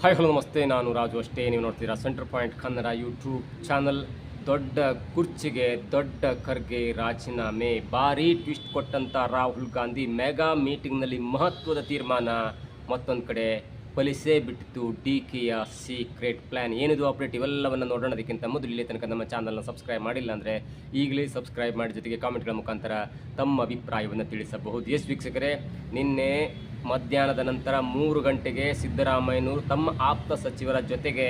Hi hello ನಮಸ್ತೆ, ನಾನು ರಾಜು ಅಷ್ಟೇ. ನೀವು ನೋಡ್ತೀರಾ centre point Kannada YouTube channel. ದೊಡ್ಡ ಕುರ್ಚಿಗೆ ದೊಡ್ಡ ಖರ್ಗೆ ರಾಜೀನಾಮೆ, ಭಾರೀ ಟ್ವಿಸ್ಟ್ ಕೊಟ್ಟಂಥ ರಾಹುಲ್ ಗಾಂಧಿ ಮೆಗಾ ಮೀಟಿಂಗ್ನಲ್ಲಿ ಮಹತ್ವದ ತೀರ್ಮಾನ. ಮತ್ತೊಂದು ಕಡೆ ಫಲಿಸೇ ಬಿಟ್ಟಿತು DKಯ ಸೀಕ್ರೆಟ್ ಪ್ಲ್ಯಾನ್. ಏನಿದು ಅಪ್ಡೇಟ್ ಇವೆಲ್ಲವನ್ನು ನೋಡೋಣ. ಅದಕ್ಕಿಂತ ಮೊದಲು ಇಲ್ಲಿ ತನಕ ನಮ್ಮ ಚಾನಲ್ನ ಸಬ್ಸ್ಕ್ರೈಬ್ ಮಾಡಿಲ್ಲ ಅಂದರೆ ಈಗಲೇ ಸಬ್ಸ್ಕ್ರೈಬ್ ಮಾಡಿ, ಜೊತೆಗೆ ಕಾಮೆಂಟ್ಗಳ ಮುಖಾಂತರ ತಮ್ಮ ಅಭಿಪ್ರಾಯವನ್ನು ತಿಳಿಸಬಹುದು. ಎಸ್ ವೀಕ್ಷಕರೇ, ನಿನ್ನೆ ಮಧ್ಯಾಹ್ನದ ನಂತರ 3 ಗಂಟೆಗೆ ಸಿದ್ದರಾಮಯ್ಯನವರು ತಮ್ಮ ಆಪ್ತ ಸಚಿವರ ಜೊತೆಗೆ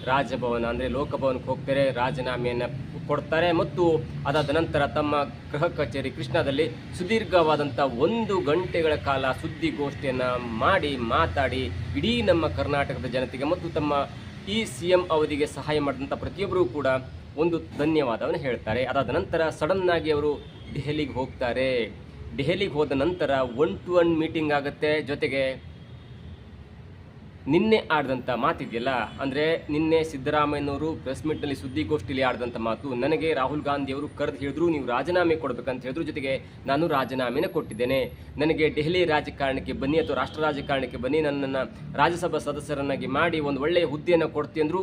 ರಾಜಭವನ ಅಂದರೆ ಲೋಕಭವನಕ್ಕೆ ಹೋಗ್ತಾರೆ, ರಾಜೀನಾಮೆಯನ್ನು ಕೊಡ್ತಾರೆ ಮತ್ತು ಅದಾದ ನಂತರ ತಮ್ಮ ಗೃಹ ಕಚೇರಿ ಕೃಷ್ಣಾದಲ್ಲಿ ಸುದೀರ್ಘವಾದಂಥ 1 ಗಂಟೆಗಳ ಕಾಲ ಸುದ್ದಿಗೋಷ್ಠಿಯನ್ನು ಮಾಡಿ ಮಾತಾಡಿ ಇಡೀ ನಮ್ಮ ಕರ್ನಾಟಕದ ಜನತೆಗೆ ಮತ್ತು ತಮ್ಮ ಈ CM ಅವಧಿಗೆ ಸಹಾಯ ಮಾಡಿದಂಥ ಪ್ರತಿಯೊಬ್ಬರೂ ಕೂಡ ಒಂದು ಧನ್ಯವಾದವನ್ನು ಹೇಳ್ತಾರೆ. ಅದಾದ ನಂತರ ಸಡನ್ನಾಗಿ ಅವರು ದೆಹಲಿಗೆ ಹೋಗ್ತಾರೆ. ದೆಹಲಿಗೆ ಹೋದ ನಂತರ 1-to-1 ಮೀಟಿಂಗ್ ಆಗುತ್ತೆ. ಜೊತೆಗೆ ನಿನ್ನೆ ಆಡಿದಂಥ ಮಾತಿದೆಯಲ್ಲ, ಅಂದರೆ ನಿನ್ನೆ ಸಿದ್ದರಾಮಯ್ಯನವರು ಪ್ರೆಸ್ ಮೀಟ್ನಲ್ಲಿ ಸುದ್ದಿಗೋಷ್ಠಿಯಲ್ಲಿ ಆಡಿದಂಥ ಮಾತು, ನನಗೆ ರಾಹುಲ್ ಗಾಂಧಿಯವರು ಕರೆದು ಹೇಳಿದ್ರು ನೀವು ರಾಜೀನಾಮೆ ಕೊಡಬೇಕಂತ ಹೇಳಿದ್ರು, ಜೊತೆಗೆ ನಾನು ರಾಜೀನಾಮೆನ ಕೊಟ್ಟಿದ್ದೇನೆ. ನನಗೆ ದೆಹಲಿ ರಾಜಕಾರಣಕ್ಕೆ ಬನ್ನಿ ಅಥವಾ ರಾಷ್ಟ್ರ ರಾಜಕಾರಣಕ್ಕೆ ಬನ್ನಿ, ನನ್ನನ್ನು ರಾಜ್ಯಸಭಾ ಸದಸ್ಯರನ್ನಾಗಿ ಮಾಡಿ ಒಂದು ಒಳ್ಳೆಯ ಹುದ್ದೆಯನ್ನು ಕೊಡ್ತೀನಿ ಅಂದರು.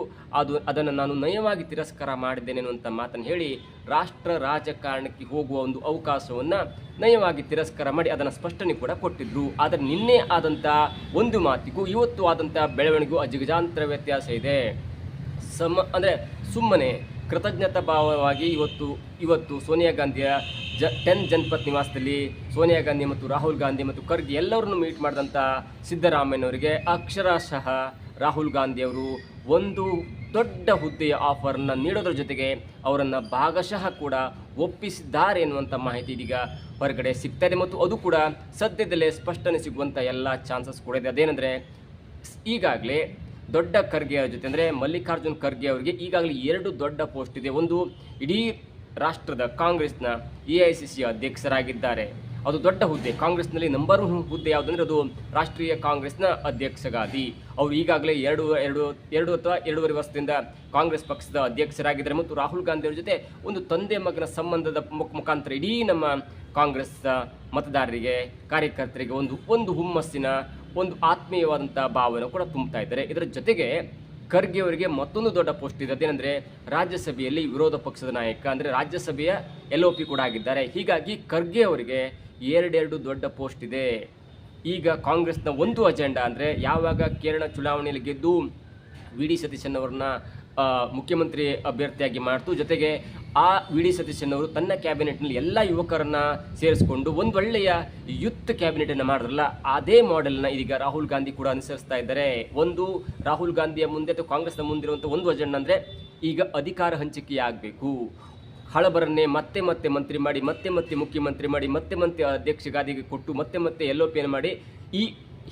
ಅದನ್ನು ನಾನು ನಯವಾಗಿ ತಿರಸ್ಕಾರ ಮಾಡಿದ್ದೇನೆ ಅನ್ನುವಂಥ ಮಾತನ್ನು ಹೇಳಿ ರಾಷ್ಟ್ರ ರಾಜಕಾರಣಕ್ಕೆ ಹೋಗುವ ಒಂದು ಅವಕಾಶವನ್ನು ನಯವಾಗಿ ತಿರಸ್ಕಾರ ಮಾಡಿ ಅದನ್ನು ಸ್ಪಷ್ಟನೆ ಕೂಡ ಕೊಟ್ಟಿದ್ರು. ಆದರೆ ನಿನ್ನೆ ಆದಂಥ ಒಂದು ಮಾತಿಗೂ ಇವತ್ತು ಆದಂಥ ಬೆಳವಣಿಗೆಗೂ ಅಜಗಜಾಂತರ ವ್ಯತ್ಯಾಸ ಇದೆ. ಅಂದರೆ ಸುಮ್ಮನೆ ಕೃತಜ್ಞತಾ ಭಾವವಾಗಿ ಇವತ್ತು ಸೋನಿಯಾ ಗಾಂಧಿಯ 10 ಜನಪತ್ ನಿವಾಸದಲ್ಲಿ ಸೋನಿಯಾ ಗಾಂಧಿ ಮತ್ತು ರಾಹುಲ್ ಗಾಂಧಿ ಮತ್ತು ಖರ್ಗೆ ಎಲ್ಲರನ್ನು ಮೀಟ್ ಮಾಡಿದಂಥ ಸಿದ್ದರಾಮಯ್ಯನವರಿಗೆ ಅಕ್ಷರಶಃ ರಾಹುಲ್ ಗಾಂಧಿಯವರು ಒಂದು ದೊಡ್ಡ ಹುದ್ದೆಯ ಆಫರನ್ನು ನೀಡೋದ್ರ ಜೊತೆಗೆ ಅವರನ್ನು ಭಾಗಶಃ ಕೂಡ ಒಪ್ಪಿಸಿದ್ದಾರೆ ಎನ್ನುವಂಥ ಮಾಹಿತಿ ಇದೀಗ ಹೊರಗಡೆ ಸಿಗ್ತಾ ಇದೆ ಮತ್ತು ಅದು ಕೂಡ ಸದ್ಯದಲ್ಲೇ ಸ್ಪಷ್ಟನೆ ಸಿಗುವಂಥ ಎಲ್ಲ ಚಾನ್ಸಸ್ ಕೂಡ ಇದೆ. ಅದೇನೆಂದರೆ ಈಗಾಗಲೇ ದೊಡ್ಡ ಖರ್ಗೆ ಅವರ ಜೊತೆ ಅಂದರೆ ಮಲ್ಲಿಕಾರ್ಜುನ್ ಖರ್ಗೆ ಅವರಿಗೆ ಈಗಾಗಲೇ 2 ದೊಡ್ಡ ಪೋಸ್ಟ್ ಇದೆ. ಒಂದು ಇಡೀ ರಾಷ್ಟ್ರದ ಕಾಂಗ್ರೆಸ್ನ AICC ಅಧ್ಯಕ್ಷರಾಗಿದ್ದಾರೆ. ಅದು ದೊಡ್ಡ ಹುದ್ದೆ. ಕಾಂಗ್ರೆಸ್ನಲ್ಲಿ ನಂಬರ್ 1 ಹುದ್ದೆ ಯಾವುದಂದರೆ ಅದು ರಾಷ್ಟ್ರೀಯ ಕಾಂಗ್ರೆಸ್ನ ಅಧ್ಯಕ್ಷಗಾದಿ. ಅವರು ಈಗಾಗಲೇ ಎರಡು ಅಥವಾ 2.5 ವರ್ಷದಿಂದ ಕಾಂಗ್ರೆಸ್ ಪಕ್ಷದ ಅಧ್ಯಕ್ಷರಾಗಿದ್ದಾರೆ ಮತ್ತು ರಾಹುಲ್ ಗಾಂಧಿ ಅವರ ಜೊತೆ ಒಂದು ತಂದೆ ಮಗನ ಸಂಬಂಧದ ಮುಖಾಂತರ ಇಡೀ ನಮ್ಮ ಕಾಂಗ್ರೆಸ್ ಮತದಾರರಿಗೆ ಕಾರ್ಯಕರ್ತರಿಗೆ ಒಂದು ಹುಮ್ಮಸ್ಸಿನ ಒಂದು ಆತ್ಮೀಯವಾದಂಥ ಭಾವನೆ ಕೂಡ ತುಂಬ್ತಾ ಇದ್ದಾರೆ. ಇದರ ಜೊತೆಗೆ ಖರ್ಗೆ ಅವರಿಗೆ ಮತ್ತೊಂದು ದೊಡ್ಡ ಪೋಸ್ಟ್ ಇದೆ. ಅದೇನೆಂದರೆ ರಾಜ್ಯಸಭೆಯಲ್ಲಿ ವಿರೋಧ ಪಕ್ಷದ ನಾಯಕ, ಅಂದರೆ ರಾಜ್ಯಸಭೆಯ LOP ಕೂಡ ಆಗಿದ್ದಾರೆ. ಹೀಗಾಗಿ ಖರ್ಗೆ ಅವರಿಗೆ 2 ದೊಡ್ಡ ಪೋಸ್ಟ್ ಇದೆ. ಈಗ ಕಾಂಗ್ರೆಸ್ನ ಒಂದು ಅಜೆಂಡಾ ಅಂದರೆ ಯಾವಾಗ ಕೇರಳ ಚುನಾವಣೆಯಲ್ಲಿ ಗೆದ್ದು VD ಸತೀಶನ್ ಅವರನ್ನ ಮುಖ್ಯಮಂತ್ರಿ ಅಭ್ಯರ್ಥಿಯಾಗಿ ಮಾಡ್ತು, ಜೊತೆಗೆ ಆ VD ಸತೀಶನ್ ಅವರು ತನ್ನ ಕ್ಯಾಬಿನೆಟ್ನಲ್ಲಿ ಎಲ್ಲ ಯುವಕರನ್ನು ಸೇರಿಸಿಕೊಂಡು ಒಂದು ಒಳ್ಳೆಯ ಯುತ್ ಕ್ಯಾಬಿನೆಟನ್ನು ಮಾಡಿದ್ರಲ್ಲ, ಅದೇ ಮಾಡೆಲ್ನ ಇದೀಗ ರಾಹುಲ್ ಗಾಂಧಿ ಕೂಡ ಅನುಸರಿಸ್ತಾ ಇದ್ದಾರೆ. ಒಂದು ರಾಹುಲ್ ಗಾಂಧಿಯ ಮುಂದೆ ಅಥವಾ ಕಾಂಗ್ರೆಸ್ನ ಮುಂದಿರುವಂಥ ಒಂದು ಅಜೆಂಡಾ ಅಂದರೆ ಈಗ ಅಧಿಕಾರ ಹಂಚಿಕೆಯಾಗಬೇಕು. ಹಳಬರನ್ನೇ ಮತ್ತೆ ಮಂತ್ರಿ ಮಾಡಿ, ಮತ್ತೆ ಮುಖ್ಯಮಂತ್ರಿ ಮಾಡಿ, ಮತ್ತೆ ಅಧ್ಯಕ್ಷಗಾದಿಗೆ ಕೊಟ್ಟು ಮತ್ತೆ LOPಯನ್ನು ಮಾಡಿ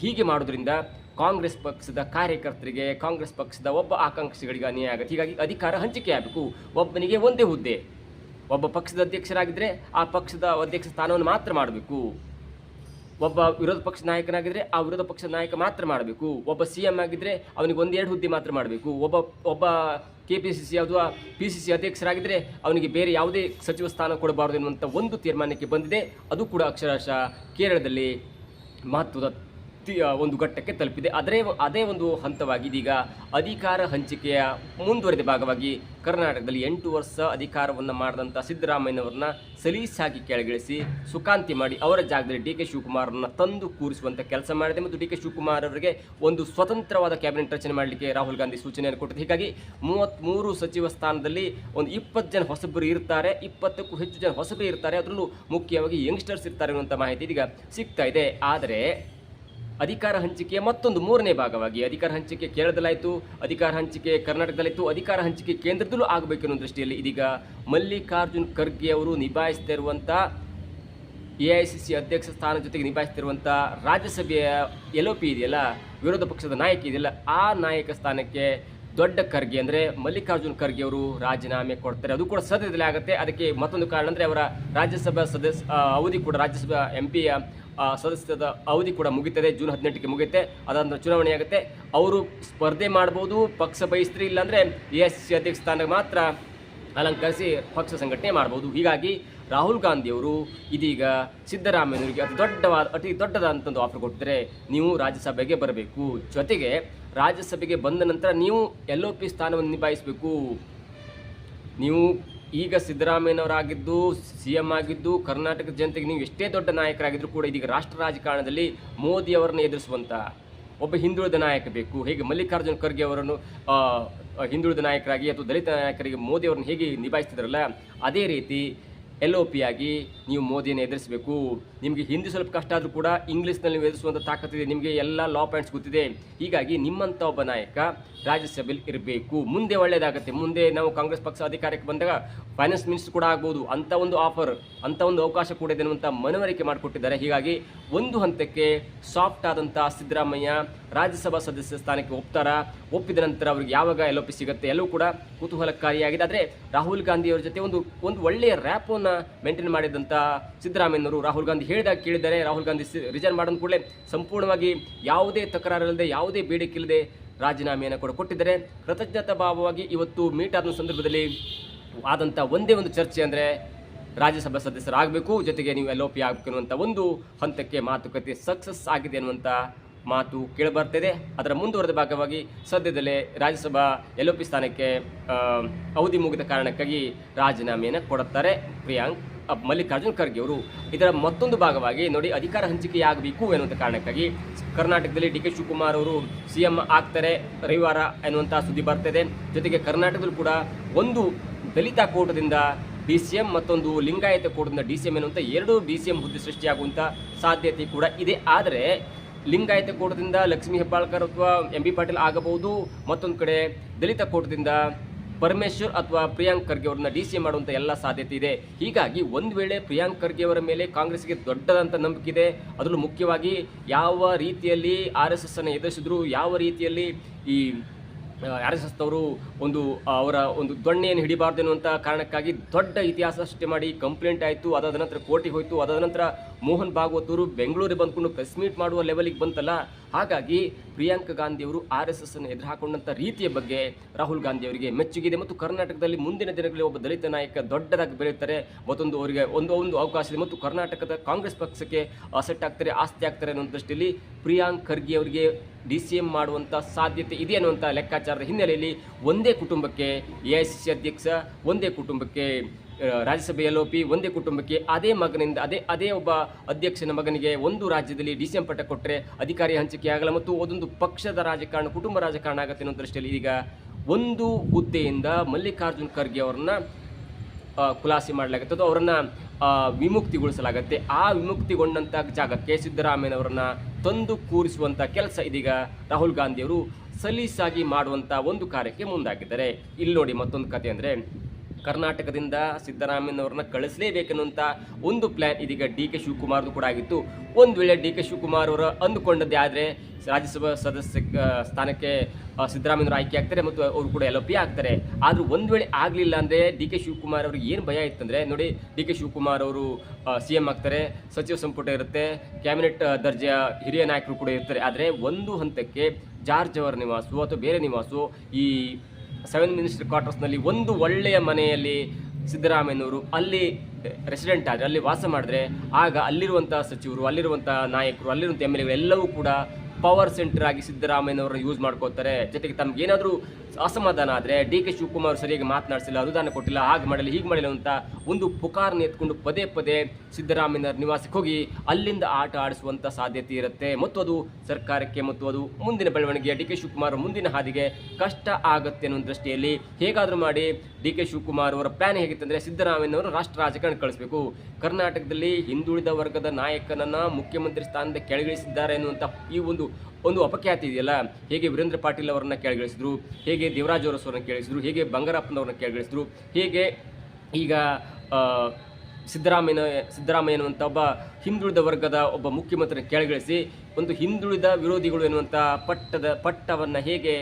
ಹೀಗೆ ಮಾಡೋದ್ರಿಂದ ಕಾಂಗ್ರೆಸ್ ಪಕ್ಷದ ಕಾರ್ಯಕರ್ತರಿಗೆ, ಕಾಂಗ್ರೆಸ್ ಪಕ್ಷದ ಒಬ್ಬ ಆಕಾಂಕ್ಷಿಗಳಿಗೆ ಅನ್ಯಾಯ ಆಗುತ್ತೆ. ಹೀಗಾಗಿ ಅಧಿಕಾರ ಹಂಚಿಕೆ ಆಗಬೇಕು. ಒಬ್ಬನಿಗೆ ಒಂದೇ ಹುದ್ದೆ. ಒಬ್ಬ ಪಕ್ಷದ ಅಧ್ಯಕ್ಷರಾಗಿದ್ದರೆ ಆ ಪಕ್ಷದ ಅಧ್ಯಕ್ಷ ಸ್ಥಾನವನ್ನು ಮಾತ್ರ ಮಾಡಬೇಕು. ಒಬ್ಬ ವಿರೋಧ ಪಕ್ಷ ನಾಯಕನಾಗಿದ್ದರೆ ಆ ವಿರೋಧ ಪಕ್ಷದ ನಾಯಕ ಮಾತ್ರ ಮಾಡಬೇಕು. ಒಬ್ಬ CM ಆಗಿದ್ದರೆ ಅವನಿಗೆ 1-2 ಹುದ್ದೆ ಮಾತ್ರ ಮಾಡಬೇಕು. ಒಬ್ಬ KPCC ಅಥವಾ PCC ಅಧ್ಯಕ್ಷರಾಗಿದ್ದರೆ ಅವನಿಗೆ ಬೇರೆ ಯಾವುದೇ ಸಚಿವ ಸ್ಥಾನ ಕೊಡಬಾರದು ಎನ್ನುವಂಥ ಒಂದು ತೀರ್ಮಾನಕ್ಕೆ ಬಂದಿದೆ. ಅದು ಕೂಡ ಅಕ್ಷರಶಃ ಕೇರಳದಲ್ಲಿ ಮಹತ್ವದ ಒಂದು ಘಟ್ಟಕ್ಕೆ ತಲುಪಿದೆ. ಅದೇ ಒಂದು ಹಂತವಾಗಿ ಇದೀಗ ಅಧಿಕಾರ ಹಂಚಿಕೆಯ ಮುಂದುವರೆದ ಭಾಗವಾಗಿ ಕರ್ನಾಟಕದಲ್ಲಿ 8 ವರ್ಷ ಅಧಿಕಾರವನ್ನು ಮಾಡಿದಂಥ ಸಿದ್ದರಾಮಯ್ಯನವ್ರನ್ನ ಸಲೀಸಾಗಿ ಕೆಳಗಿಳಿಸಿ ಸುಖಾಂತಿ ಮಾಡಿ ಅವರ ಜಾಗದಲ್ಲಿ DK ಶಿವಕುಮಾರನ್ನ ತಂದು ಕೂರಿಸುವಂಥ ಕೆಲಸ ಮಾಡಿದೆ ಮತ್ತು DK ಶಿವಕುಮಾರ್ ಅವರಿಗೆ ಒಂದು ಸ್ವತಂತ್ರವಾದ ಕ್ಯಾಬಿನೆಟ್ ರಚನೆ ಮಾಡಲಿಕ್ಕೆ ರಾಹುಲ್ ಗಾಂಧಿ ಸೂಚನೆಯನ್ನು ಕೊಟ್ಟಿದೆ. ಹೀಗಾಗಿ 33 ಸಚಿವ ಸ್ಥಾನದಲ್ಲಿ ಒಂದು 20 ಜನ ಹೊಸಬರು ಇರ್ತಾರೆ, 20ಕ್ಕೂ ಹೆಚ್ಚು ಜನ ಹೊಸಬರು ಇರ್ತಾರೆ. ಅದರಲ್ಲೂ ಮುಖ್ಯವಾಗಿ ಯಂಗ್ಸ್ಟರ್ಸ್ ಇರ್ತಾರೆ ಅನ್ನುವಂಥ ಮಾಹಿತಿ ಇದೀಗ ಸಿಗ್ತಾ ಇದೆ. ಆದರೆ ಅಧಿಕಾರ ಹಂಚಿಕೆಯ ಮತ್ತೊಂದು 3ನೇ ಭಾಗವಾಗಿ ಅಧಿಕಾರ ಹಂಚಿಕೆ ಕೇರಳದಲ್ಲಾಯಿತು, ಅಧಿಕಾರ ಹಂಚಿಕೆ ಕರ್ನಾಟಕದಲ್ಲಿತ್ತು, ಅಧಿಕಾರ ಹಂಚಿಕೆ ಕೇಂದ್ರದಲ್ಲೂ ಆಗಬೇಕೆನ್ನೋ ದೃಷ್ಟಿಯಲ್ಲಿ ಇದೀಗ ಮಲ್ಲಿಕಾರ್ಜುನ್ ಖರ್ಗೆ ಅವರು ನಿಭಾಯಿಸ್ತಾ ಇರುವಂಥ AICC ಅಧ್ಯಕ್ಷ ಸ್ಥಾನ ಜೊತೆಗೆ ನಿಭಾಯಿಸ್ತಿರುವಂಥ ರಾಜ್ಯಸಭೆಯ LOP ಇದೆಯಲ್ಲ, ವಿರೋಧ ಪಕ್ಷದ ನಾಯಕ ಇದೆಯಲ್ಲ, ಆ ನಾಯಕ ಸ್ಥಾನಕ್ಕೆ ದೊಡ್ಡ ಖರ್ಗೆ ಅಂದರೆ ಮಲ್ಲಿಕಾರ್ಜುನ್ ಖರ್ಗೆ ಅವರು ರಾಜೀನಾಮೆ ಕೊಡ್ತಾರೆ. ಅದು ಕೂಡ ಸದ್ಯದಲ್ಲೇ ಆಗುತ್ತೆ. ಅದಕ್ಕೆ ಮತ್ತೊಂದು ಕಾರಣ ಅಂದರೆ ಅವರ ರಾಜ್ಯಸಭಾ ಅವಧಿ ಕೂಡ ರಾಜ್ಯಸಭಾ MPಯ ಸದಸ್ಯದ ಅವಧಿ ಕೂಡ ಮುಗಿತದೆ. ಜೂನ್ 18ಕ್ಕೆ ಮುಗಿಯುತ್ತೆ. ಅದಾದ ಚುನಾವಣೆ ಆಗುತ್ತೆ. ಅವರು ಸ್ಪರ್ಧೆ ಮಾಡ್ಬೋದು, ಪಕ್ಷ ಬಯಸ್ತ್ರಿ, ಇಲ್ಲಾಂದರೆ AICC ಅಧ್ಯಕ್ಷ ಸ್ಥಾನಕ್ಕೆ ಮಾತ್ರ ಅಲಂಕರಿಸಿ ಪಕ್ಷ ಸಂಘಟನೆ ಮಾಡಬಹುದು. ಹೀಗಾಗಿ ರಾಹುಲ್ ಗಾಂಧಿಯವರು ಇದೀಗ ಸಿದ್ದರಾಮಯ್ಯನವರಿಗೆ ಅತಿ ದೊಡ್ಡದಾದಂಥ ಒಂದು ಆಫರ್ ಕೊಟ್ಟಿದ್ದಾರೆ. ನೀವು ರಾಜ್ಯಸಭೆಗೆ ಬರಬೇಕು, ಜೊತೆಗೆ ರಾಜ್ಯಸಭೆಗೆ ಬಂದ ನಂತರ ನೀವು LOP ಸ್ಥಾನವನ್ನು ನಿಭಾಯಿಸಬೇಕು. ನೀವು ಈಗ ಸಿದ್ದರಾಮಯ್ಯನವರಾಗಿದ್ದು CM ಆಗಿದ್ದು ಕರ್ನಾಟಕದ ಜನತೆಗೆ ನೀವು ಎಷ್ಟೇ ದೊಡ್ಡ ನಾಯಕರಾಗಿದ್ದರೂ ಕೂಡ ಇದೀಗ ರಾಷ್ಟ್ರ ರಾಜಕಾರಣದಲ್ಲಿ ಮೋದಿಯವರನ್ನು ಎದುರಿಸುವಂಥ ಒಬ್ಬ ಹಿಂದುಳಿದ ನಾಯಕ ಬೇಕು. ಹೇಗೆ ಮಲ್ಲಿಕಾರ್ಜುನ ಖರ್ಗೆ ಅವರನ್ನು ಹಿಂದುಳಿದ ನಾಯಕರಾಗಿ ಅಥವಾ ದಲಿತ ನಾಯಕರಿಗೆ ಮೋದಿಯವರನ್ನು ಹೇಗೆ ನಿಭಾಯಿಸ್ತಿದ್ರಲ್ಲ, ಅದೇ ರೀತಿ LOP ಆಗಿ ನೀವು ಮೋದಿಯನ್ನು ಎದುರಿಸಬೇಕು. ನಿಮಗೆ ಹಿಂದಿ ಸ್ವಲ್ಪ ಕಷ್ಟ ಆದರೂ ಕೂಡ ಇಂಗ್ಲೀಷ್ನಲ್ಲಿ ನೀವು ಎದುರಿಸುವಂಥ ತಾಕತ್ತಿದೆ. ನಿಮಗೆ ಎಲ್ಲ ಲಾ ಪಾಯಿಂಟ್ಸ್ ಗೊತ್ತಿದೆ. ಹೀಗಾಗಿ ನಿಮ್ಮಂಥ ಒಬ್ಬ ನಾಯಕ ರಾಜ್ಯಸಭೆಯಲ್ಲಿ ಇರಬೇಕು. ಮುಂದೆ ಒಳ್ಳೆಯದಾಗುತ್ತೆ. ಮುಂದೆ ನಾವು ಕಾಂಗ್ರೆಸ್ ಪಕ್ಷ ಅಧಿಕಾರಕ್ಕೆ ಬಂದಾಗ ಫೈನಾನ್ಸ್ ಮಿನಿಸ್ಟರ್ ಕೂಡ ಆಗ್ಬೋದು. ಅಂಥ ಒಂದು ಆಫರ್, ಅಂಥ ಒಂದು ಅವಕಾಶ ಕೂಡ ಇದೆ ಅನ್ನುವಂಥ ಮನವರಿಕೆ ಮಾಡಿಕೊಟ್ಟಿದ್ದಾರೆ. ಹೀಗಾಗಿ ಒಂದು ಹಂತಕ್ಕೆ ಸಾಫ್ಟ್ ಆದಂಥ ಸಿದ್ದರಾಮಯ್ಯ ರಾಜ್ಯಸಭಾ ಸದಸ್ಯ ಸ್ಥಾನಕ್ಕೆ ಒಪ್ಪಿದ ನಂತರ ಅವ್ರಿಗೆ ಯಾವಾಗ LOP ಸಿಗುತ್ತೆ ಎಲ್ಲವೂ ಕೂಡ ಕುತೂಹಲಕಾರಿಯಾಗಿದೆ. ಆದರೆ ರಾಹುಲ್ ಗಾಂಧಿಯವರ ಜೊತೆ ಒಂದು ಒಳ್ಳೆಯ ರ್ಯಾಪನ್ನು ಮೇಂಟೈನ್ ಮಾಡಿದಂಥ ಸಿದ್ದರಾಮಯ್ಯನವರು ರಾಹುಲ್ ಗಾಂಧಿ ಹೇಳಿದಾಗ ಕೇಳಿದ್ದಾರೆ. ರಾಹುಲ್ ಗಾಂಧಿ ರಿಸೈನ್ ಮಾಡಿದ ಕೂಡಲೇ ಸಂಪೂರ್ಣವಾಗಿ ಯಾವುದೇ ತಕರಾರಿಲ್ಲದೆ ಯಾವುದೇ ಬೇಡಿಕೆ ಇಲ್ಲದೆ ರಾಜೀನಾಮೆಯನ್ನು ಕೂಡ ಕೊಟ್ಟಿದ್ದಾರೆ. ಕೃತಜ್ಞತಾ ಭಾವವಾಗಿ ಇವತ್ತು ಮೀಟ್ ಆದ ಸಂದರ್ಭದಲ್ಲಿ ಆದಂಥ ಒಂದೇ ಒಂದು ಚರ್ಚೆ ಅಂದರೆ ರಾಜ್ಯಸಭಾ ಸದಸ್ಯರಾಗಬೇಕು, ಜೊತೆಗೆ ನೀವು LOP ಆಗಬೇಕು ಅನ್ನುವಂಥ ಒಂದು ಹಂತಕ್ಕೆ ಮಾತುಕತೆ ಸಕ್ಸಸ್ ಆಗಿದೆ ಅನ್ನುವಂಥ ಮಾತು ಕೇಳಿಬರ್ತಿದೆ. ಅದರ ಮುಂದುವರೆದ ಭಾಗವಾಗಿ ಸದ್ಯದಲ್ಲೇ ರಾಜ್ಯಸಭಾ LOP ಸ್ಥಾನಕ್ಕೆ ಅವಧಿ ಮುಗಿದ ಕಾರಣಕ್ಕಾಗಿ ರಾಜೀನಾಮೆಯನ್ನು ಕೊಡುತ್ತಾರೆ ಮಲ್ಲಿಕಾರ್ಜುನ ಖರ್ಗೆ ಅವರು. ಇದರ ಮತ್ತೊಂದು ಭಾಗವಾಗಿ ನೋಡಿ, ಅಧಿಕಾರ ಹಂಚಿಕೆಯಾಗಬೇಕು ಎನ್ನುವಂಥ ಕಾರಣಕ್ಕಾಗಿ ಕರ್ನಾಟಕದಲ್ಲಿ DK ಶಿವಕುಮಾರ್ ಅವರು CM ಆಗ್ತಾರೆ ರವಿವಾರ ಎನ್ನುವಂಥ ಸುದ್ದಿ ಬರ್ತಿದೆ. ಜೊತೆಗೆ ಕರ್ನಾಟಕದಲ್ಲೂ ಕೂಡ ಒಂದು ದಲಿತ ಕೋಟದಿಂದ DCM ಮತ್ತೊಂದು ಲಿಂಗಾಯತ ಕೋಟದಿಂದ DCM ಎನ್ನುವಂಥ ಎರಡು DCM ಹುದ್ದೆ ಸೃಷ್ಟಿಯಾಗುವಂಥ ಸಾಧ್ಯತೆ ಕೂಡ ಇದೆ. ಆದರೆ ಲಿಂಗಾಯತ ಕೋಟದಿಂದ ಲಕ್ಷ್ಮೀ ಹೆಬ್ಬಾಳ್ಕರ್ ಅಥವಾ MB ಪಾಟೀಲ್ ಆಗಬಹುದು. ಮತ್ತೊಂದು ಕಡೆ ದಲಿತ ಕೋಟದಿಂದ ಪರಮೇಶ್ವರ್ ಅಥವಾ ಪ್ರಿಯಾಂಕ್ ಖರ್ಗೆ ಅವರನ್ನ DCM ಮಾಡುವಂಥ ಎಲ್ಲ ಸಾಧ್ಯತೆ ಇದೆ. ಹೀಗಾಗಿ ಒಂದು ವೇಳೆ ಪ್ರಿಯಾಂಕ್ ಖರ್ಗೆ ಅವರ ಮೇಲೆ ಕಾಂಗ್ರೆಸ್ಗೆ ದೊಡ್ಡದಂಥ ನಂಬಿಕೆ ಇದೆ. ಅದರಲ್ಲೂ ಮುಖ್ಯವಾಗಿ ಯಾವ ರೀತಿಯಲ್ಲಿ RSS ಅನ್ನು ಎದುರಿಸಿದ್ರು, ಯಾವ ರೀತಿಯಲ್ಲಿ ಈ RSSನವರು ಅವರ ಒಂದು ದೊಣ್ಣೆಯನ್ನು ಹಿಡಿಬಾರ್ದು ಎನ್ನುವಂಥ ಕಾರಣಕ್ಕಾಗಿ ದೊಡ್ಡ ಇತಿಹಾಸ ಸೃಷ್ಟಿ ಮಾಡಿ ಕಂಪ್ಲೇಂಟ್ ಆಯಿತು. ಅದಾದ ನಂತರ ಕೋರ್ಟಿಗೆ ಹೋಯಿತು. ಅದಾದ ನಂತರ ಮೋಹನ್ ಭಾಗವತ್ ಅವರು ಬೆಂಗಳೂರಿಗೆ ಬಂದ್ಕೊಂಡು ಪ್ರೆಸ್ ಮೀಟ್ ಮಾಡುವ ಲೆವೆಲಿಗೆ ಬಂತಲ್ಲ. ಹಾಗಾಗಿ ಪ್ರಿಯಾಂಕಾ ಗಾಂಧಿಯವರು RSS ಅನ್ನು ಎದುರು ಹಾಕೊಂಡಂಥ ರೀತಿಯ ಬಗ್ಗೆ ರಾಹುಲ್ ಗಾಂಧಿ ಅವರಿಗೆ ಮೆಚ್ಚುಗಿದೆ. ಮತ್ತು ಕರ್ನಾಟಕದಲ್ಲಿ ಮುಂದಿನ ದಿನಗಳಲ್ಲಿ ಒಬ್ಬ ದಲಿತ ನಾಯಕ ದೊಡ್ಡದಾಗಿ ಬೆಳೆಯುತ್ತಾರೆ. ಮತ್ತೊಂದು ಅವರಿಗೆ ಒಂದು ಅವಕಾಶ ಇದೆ. ಮತ್ತು ಕರ್ನಾಟಕದ ಕಾಂಗ್ರೆಸ್ ಪಕ್ಷಕ್ಕೆ ಸೆಟ್ ಆಗ್ತಾರೆ, ಆಸ್ತಿ ಆಗ್ತಾರೆ ಅನ್ನೋ ದೃಷ್ಟಿಯಲ್ಲಿ ಪ್ರಿಯಾಂಕ್ ಖರ್ಗೆ ಅವರಿಗೆ DCM ಮಾಡುವಂಥ ಸಾಧ್ಯತೆ ಇದೆ ಅನ್ನುವಂಥ ಲೆಕ್ಕಾಚಾರದ ಹಿನ್ನೆಲೆಯಲ್ಲಿ ಒಂದೇ ಕುಟುಂಬಕ್ಕೆ AICC ಅಧ್ಯಕ್ಷ, ಒಂದೇ ಕುಟುಂಬಕ್ಕೆ ರಾಜ್ಯಸಭೆ LOP, ಒಂದೇ ಕುಟುಂಬಕ್ಕೆ ಅದೇ ಮಗನಿಂದ ಅದೇ ಒಬ್ಬ ಅಧ್ಯಕ್ಷನ ಮಗನಿಗೆ ಒಂದು ರಾಜ್ಯದಲ್ಲಿ DCM ಪಟ್ಟ ಕೊಟ್ಟರೆ ಅಧಿಕಾರಿ ಹಂಚಿಕೆ ಆಗಲ್ಲ ಮತ್ತು ಅದೊಂದು ಪಕ್ಷದ ರಾಜಕಾರಣ, ಕುಟುಂಬ ರಾಜಕಾರಣ ಆಗುತ್ತೆ ಅನ್ನೋ ದೃಷ್ಟಿಯಲ್ಲಿ ಈಗ ಒಂದು ಹುದ್ದೆಯಿಂದ ಮಲ್ಲಿಕಾರ್ಜುನ್ ಖರ್ಗೆ ಅವರನ್ನ ಖುಲಾಸಿ ಮಾಡಲಾಗುತ್ತದೆ, ಅವರನ್ನು ವಿಮುಕ್ತಿಗೊಳಿಸಲಾಗುತ್ತೆ. ಆ ವಿಮುಕ್ತಿಗೊಂಡಂಥ ಜಾಗಕ್ಕೆ ಸಿದ್ದರಾಮಯ್ಯನವರನ್ನ ತಂದು ಕೂರಿಸುವಂಥ ಕೆಲಸ ಇದೀಗ ರಾಹುಲ್ ಗಾಂಧಿಯವರು ಸಲೀಸಾಗಿ ಮಾಡುವಂಥ ಒಂದು ಕಾರ್ಯಕ್ಕೆ ಮುಂದಾಗಿದ್ದಾರೆ. ಇಲ್ಲಿ ನೋಡಿ ಮತ್ತೊಂದು ಕತೆ ಅಂದರೆ, ಕರ್ನಾಟಕದಿಂದ ಸಿದ್ದರಾಮಯ್ಯನವ್ರನ್ನ ಕಳಿಸಲೇಬೇಕೆನ್ನುವಂಥ ಒಂದು ಪ್ಲ್ಯಾನ್ ಇದೀಗ DK ಶಿವಕುಮಾರ್ದು ಕೂಡ ಆಗಿತ್ತು. ಒಂದು ವೇಳೆ DK ಶಿವಕುಮಾರ್ ಅವರು ಅಂದುಕೊಂಡದ್ದೇ ಆದರೆ ರಾಜ್ಯಸಭಾ ಸದಸ್ಯ ಸ್ಥಾನಕ್ಕೆ ಸಿದ್ದರಾಮಯ್ಯನವರು ಆಯ್ಕೆ ಆಗ್ತಾರೆ ಮತ್ತು ಅವರು ಕೂಡ LOP ಆಗ್ತಾರೆ. ಆದರೂ ಒಂದು ವೇಳೆ ಆಗಲಿಲ್ಲ ಅಂದರೆ DK ಶಿವಕುಮಾರ್ ಅವ್ರಿಗೆ ಏನು ಭಯ ಇತ್ತಂದರೆ, ನೋಡಿ DK ಶಿವಕುಮಾರ್ ಅವರು CM ಆಗ್ತಾರೆ, ಸಚಿವ ಸಂಪುಟ ಇರುತ್ತೆ, ಕ್ಯಾಬಿನೆಟ್ ದರ್ಜೆಯ ಹಿರಿಯ ನಾಯಕರು ಕೂಡ ಇರ್ತಾರೆ. ಆದರೆ ಒಂದು ಹಂತಕ್ಕೆ ಜಾರ್ಜ್ ಅವರ ನಿವಾಸು ಅಥವಾ ಬೇರೆ ನಿವಾಸು ಈ 7 ಮಿನಿಸ್ಟರ್ ಕ್ವಾರ್ಟರ್ಸ್ನಲ್ಲಿ ಒಂದು ಒಳ್ಳೆಯ ಮನೆಯಲ್ಲಿ ಸಿದ್ದರಾಮಯ್ಯನವರು ಅಲ್ಲಿ ರೆಸಿಡೆಂಟ್ ಆದರೆ, ಅಲ್ಲಿ ವಾಸ ಮಾಡಿದ್ರೆ ಆಗ ಅಲ್ಲಿರುವಂಥ ಸಚಿವರು, ಅಲ್ಲಿರುವಂಥ ನಾಯಕರು, ಅಲ್ಲಿರುವಂಥ MLAಗಳು ಎಲ್ಲವೂ ಕೂಡ ಪವರ್ ಸೆಂಟರ್ ಆಗಿ ಸಿದ್ದರಾಮಯ್ಯನವರನ್ನ ಯೂಸ್ ಮಾಡ್ಕೋತಾರೆ. ಜೊತೆಗೆ ತಮಗೇನಾದರೂ ಅಸಮಾಧಾನ ಆದರೆ DK ಶಿವಕುಮಾರ್ ಸರಿಯಾಗಿ ಮಾತನಾಡಿಸಿಲ್ಲ, ಅನುದಾನ ಕೊಟ್ಟಿಲ್ಲ, ಹಾಗೆ ಮಾಡಲಿ ಹೀಗೆ ಮಾಡಿಲ್ಲ ಅಂತ ಒಂದು ಪುಕಾರನ್ನು ಎತ್ಕೊಂಡು ಪದೇ ಪದೇ ಸಿದ್ದರಾಮಯ್ಯನವರ ನಿವಾಸಕ್ಕೆ ಹೋಗಿ ಅಲ್ಲಿಂದ ಆಟ ಆಡಿಸುವಂಥ ಸಾಧ್ಯತೆ ಇರುತ್ತೆ. ಮತ್ತು ಅದು ಸರ್ಕಾರಕ್ಕೆ ಮತ್ತು ಅದು ಮುಂದಿನ ಬೆಳವಣಿಗೆಯ DK ಶಿವಕುಮಾರ್ ಮುಂದಿನ ಹಾದಿಗೆ ಕಷ್ಟ ಆಗುತ್ತೆ ಅನ್ನೋ ದೃಷ್ಟಿಯಲ್ಲಿ ಹೇಗಾದರೂ ಮಾಡಿ DK ಶಿವಕುಮಾರ್ ಅವರ ಪ್ಲಾನ್ ಹೇಗಿತ್ತಂದರೆ, ಸಿದ್ದರಾಮಯ್ಯನವರು ರಾಷ್ಟ್ರ ರಾಜಕಾರಣ ಕಳಿಸಬೇಕು, ಕರ್ನಾಟಕದಲ್ಲಿ ಹಿಂದುಳಿದ ವರ್ಗದ ನಾಯಕನನ್ನು ಮುಖ್ಯಮಂತ್ರಿ ಸ್ಥಾನದ ಕೆಳಗಿಳಿಸಿದ್ದಾರೆ ಎನ್ನುವಂಥ ಈ ಒಂದು ಅಪಖ್ಯಾತಿ ಇದೆಯಲ್ಲ. ಹೇಗೆ ವೀರೇಂದ್ರ ಪಾಟೀಲ್ ಅವರನ್ನ ಕೆಳಗಿಳಿಸಿದ್ರು, ಹೇಗೆ ದೇವರಾಜ್ ಅವರನ್ನ ಕೆಳಗಿಳಿಸಿದ್ರು, ಹೇಗೆ ಬಂಗಾರಪ್ಪನವ್ರನ್ನ ಕೆಳಗಿಳಿಸಿದ್ರು, ಹೇಗೆ ಈಗ ಸಿದ್ದರಾಮಯ್ಯ ಎನ್ನುವಂಥ ಒಬ್ಬ ಹಿಂದುಳಿದ ವರ್ಗದ ಒಬ್ಬ ಮುಖ್ಯಮಂತ್ರಿನ ಕೆಳಗಿಳಿಸಿ ಒಂದು ಹಿಂದುಳಿದ ವಿರೋಧಿಗಳು ಎನ್ನುವಂಥ ಪಟ್ಟವನ್ನು ಹೇಗೆ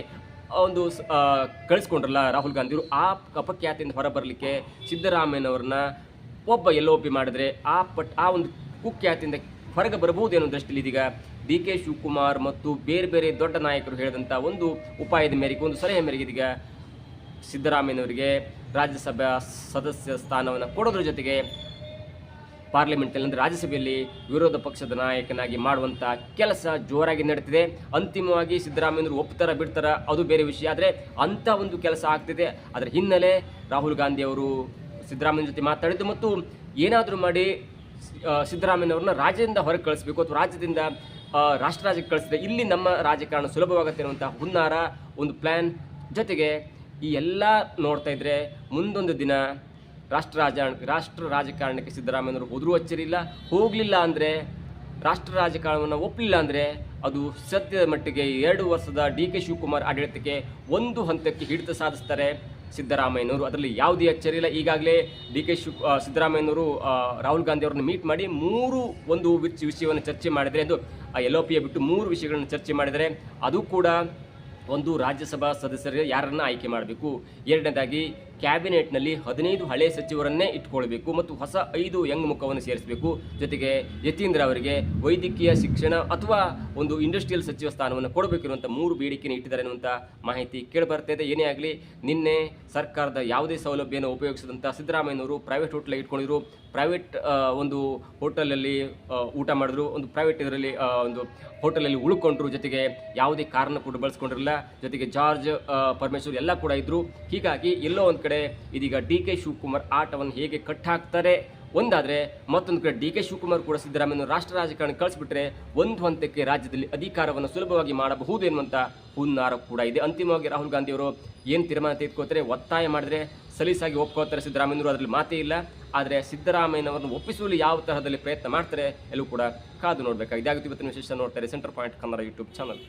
ಕಳಿಸ್ಕೊಂಡ್ರಲ್ಲ ರಾಹುಲ್ ಗಾಂಧಿಯವರು, ಆ ಅಪಖ್ಯಾತಿಯಿಂದ ಹೊರಬರಲಿಕ್ಕೆ ಸಿದ್ದರಾಮಯ್ಯನವ್ರನ್ನ ಒಬ್ಬ LOP ಮಾಡಿದ್ರೆ ಆ ಒಂದು ಕುಖ್ಯಾತಿಯಿಂದ ಹೊರಗೆ ಬರಬಹುದು ಅನ್ನೋ ದೃಷ್ಟಿಯಲ್ಲಿ ಇದೀಗ DK ಶಿವಕುಮಾರ್ ಮತ್ತು ಬೇರೆ ಬೇರೆ ದೊಡ್ಡ ನಾಯಕರು ಹೇಳಿದಂಥ ಒಂದು ಉಪಾಯದ ಮೇರೆಗೆ, ಒಂದು ಸಲಹೆ ಮೇರೆಗೆ ಇದೀಗ ಸಿದ್ದರಾಮಯ್ಯನವರಿಗೆ ರಾಜ್ಯಸಭಾ ಸದಸ್ಯ ಸ್ಥಾನವನ್ನು ಕೊಡೋದ್ರ ಜೊತೆಗೆ ಪಾರ್ಲಿಮೆಂಟಲ್ಲಿ ಅಂದರೆ ರಾಜ್ಯಸಭೆಯಲ್ಲಿ ವಿರೋಧ ಪಕ್ಷದ ನಾಯಕನಾಗಿ ಮಾಡುವಂಥ ಕೆಲಸ ಜೋರಾಗಿ ನಡೀತಿದೆ. ಅಂತಿಮವಾಗಿ ಸಿದ್ದರಾಮಯ್ಯನವರು ಒಪ್ತಾರ ಬಿಡ್ತಾರ ಅದು ಬೇರೆ ವಿಷಯ. ಆದರೆ ಅಂಥ ಒಂದು ಕೆಲಸ ಆಗ್ತಿದೆ. ಅದರ ಹಿನ್ನೆಲೆ ರಾಹುಲ್ ಗಾಂಧಿ ಅವರು ಸಿದ್ದರಾಮಯ್ಯನ ಜೊತೆ ಮಾತಾಡಿದ್ದು ಮತ್ತು ಏನಾದರೂ ಮಾಡಿ ಸಿದ್ದರಾಮಯ್ಯನವ್ರನ್ನ ರಾಜ್ಯದಿಂದ ಹೊರಗೆ ಕಳಿಸ್ಬೇಕು ಅಥವಾ ರಾಜ್ಯದಿಂದ ರಾಷ್ಟ್ರ ರಾಜ್ಯಕ್ಕೆ ಕಳಿಸಿದ್ರೆ ಇಲ್ಲಿ ನಮ್ಮ ರಾಜಕಾರಣ ಸುಲಭವಾಗುತ್ತೆ ಅನ್ನುವಂಥ ಹುನ್ನಾರ ಒಂದು ಪ್ಲ್ಯಾನ್ ಜೊತೆಗೆ ಈ ಎಲ್ಲ ನೋಡ್ತಾ ಇದ್ದರೆ ಮುಂದೊಂದು ದಿನ ರಾಷ್ಟ್ರ ರಾಜಕಾರಣಕ್ಕೆ ಸಿದ್ದರಾಮಯ್ಯನವರು ಹೋದರೂ ಅಚ್ಚರಿಯಿಲ್ಲ. ಹೋಗಲಿಲ್ಲ ಅಂದರೆ ರಾಷ್ಟ್ರ ರಾಜಕಾರಣವನ್ನು ಒಪ್ಪಲಿಲ್ಲ ಅಂದರೆ ಅದು ಸದ್ಯದ ಮಟ್ಟಿಗೆ 2 ವರ್ಷದ DK ಶಿವಕುಮಾರ್ ಆಡಳಿತಕ್ಕೆ ಒಂದು ಹಂತಕ್ಕೆ ಹಿಡಿತ ಸಾಧಿಸ್ತಾರೆ ಸಿದ್ದರಾಮಯ್ಯನವರು. ಅದರಲ್ಲಿ ಯಾವುದೇ ಅಚ್ಚರಿಯಿಲ್ಲ. ಈಗಾಗಲೇ ಸಿದ್ದರಾಮಯ್ಯನವರು ರಾಹುಲ್ ಗಾಂಧಿ ಅವರನ್ನು ಮೀಟ್ ಮಾಡಿ 3 ಒಂದು ವಿಷಯವನ್ನು ಚರ್ಚೆ ಮಾಡಿದರೆ, ಅದು LOP ಬಿಟ್ಟು 3 ವಿಷಯಗಳನ್ನು ಚರ್ಚೆ ಮಾಡಿದರೆ, ಅದು ಕೂಡ ಒಂದು ರಾಜ್ಯಸಭಾ ಸದಸ್ಯರಿಗೆ ಯಾರನ್ನು ಆಯ್ಕೆ ಮಾಡಬೇಕು, ಎರಡನೇದಾಗಿ ಕ್ಯಾಬಿನೆಟ್ನಲ್ಲಿ 15 ಹಳೆ ಸಚಿವರನ್ನೇ ಇಟ್ಕೊಳ್ಬೇಕು ಮತ್ತು ಹೊಸ 5 ಯಂಗ್ ಮುಖವನ್ನು ಸೇರಿಸಬೇಕು, ಜೊತೆಗೆ ಯತೀಂದ್ರ ಅವರಿಗೆ ವೈದ್ಯಕೀಯ ಶಿಕ್ಷಣ ಅಥವಾ ಒಂದು ಇಂಡಸ್ಟ್ರಿಯಲ್ ಸಚಿವ ಸ್ಥಾನವನ್ನು ಕೊಡಬೇಕಿರುವಂಥ 3 ಬೇಡಿಕೆಯನ್ನು ಇಟ್ಟಿದ್ದಾರೆ ಅನ್ನುವಂಥ ಮಾಹಿತಿ ಕೇಳಿಬರ್ತಾ ಇದೆ. ಏನೇ ಆಗಲಿ, ನಿನ್ನೆ ಸರ್ಕಾರದ ಯಾವುದೇ ಸೌಲಭ್ಯವನ್ನು ಉಪಯೋಗಿಸಿದಂಥ ಸಿದ್ದರಾಮಯ್ಯನವರು ಪ್ರೈವೇಟ್ ಹೋಟೆಲ್ ಇಟ್ಕೊಂಡಿದ್ರು, ಪ್ರೈವೇಟ್ ಒಂದು ಹೋಟೆಲಲ್ಲಿ ಊಟ ಮಾಡಿದ್ರು, ಒಂದು ಪ್ರೈವೇಟ್ ಇದರಲ್ಲಿ ಒಂದು ಹೋಟೆಲಲ್ಲಿ ಉಳ್ಕೊಂಡ್ರು, ಜೊತೆಗೆ ಯಾವುದೇ ಕಾರನ್ನು ಕೂಡ ಬಳಸ್ಕೊಂಡಿರಲಿಲ್ಲ, ಜೊತೆಗೆ ಜಾರ್ಜ್ ಪರಮೇಶ್ವರ್ ಎಲ್ಲ ಕೂಡ ಇದ್ದರು. ಹೀಗಾಗಿ ಎಲ್ಲೋ ಒಂದು ಕಡೆ ಇದೀಗ DK ಶಿವಕುಮಾರ್ ಆಟವನ್ನು ಹೇಗೆ ಕಟ್ಟಾಕ್ತಾರೆ ಒಂದಾದರೆ, ಮತ್ತೊಂದು ಕಡೆ DK ಶಿವಕುಮಾರ್ ಕೂಡ ಸಿದ್ದರಾಮಯ್ಯ ರಾಷ್ಟ್ರ ರಾಜಕಾರಣ ಕಳಿಸ್ಬಿಟ್ರೆ ಒಂದು ಹಂತಕ್ಕೆ ರಾಜ್ಯದಲ್ಲಿ ಅಧಿಕಾರವನ್ನು ಸುಲಭವಾಗಿ ಮಾಡಬಹುದು ಎನ್ನುವಂಥ ಹುನ್ನಾರ ಕೂಡ ಇದೆ. ಅಂತಿಮವಾಗಿ ರಾಹುಲ್ ಗಾಂಧಿ ಅವರು ಏನು ತೀರ್ಮಾನ ತೆಗೆದುಕೊಳ್ತಾರೆ, ಒತ್ತಾಯ ಮಾಡಿದ್ರೆ ಸಲೀಸಾಗಿ ಒಪ್ಕೋತಾರೆ ಸಿದ್ದರಾಮಯ್ಯನವರು, ಅದರಲ್ಲಿ ಮಾತೇ ಇಲ್ಲ. ಆದರೆ ಸಿದ್ದರಾಮಯ್ಯನವರನ್ನು ಒಪ್ಪಿಸುವಲ್ಲಿ ಯಾವ ತರಹದಲ್ಲಿ ಪ್ರಯತ್ನ ಮಾಡ್ತಾರೆ ಎಲ್ಲೂ ಕೂಡ ಕಾದು ನೋಡಬೇಕಾಗಿದೆ. ಇದಾಗುತ್ತೆ ಇವತ್ತಿನ ವಿಶೇಷ. ನೋಡ್ತಾರೆ centre point Kannada YouTube channel.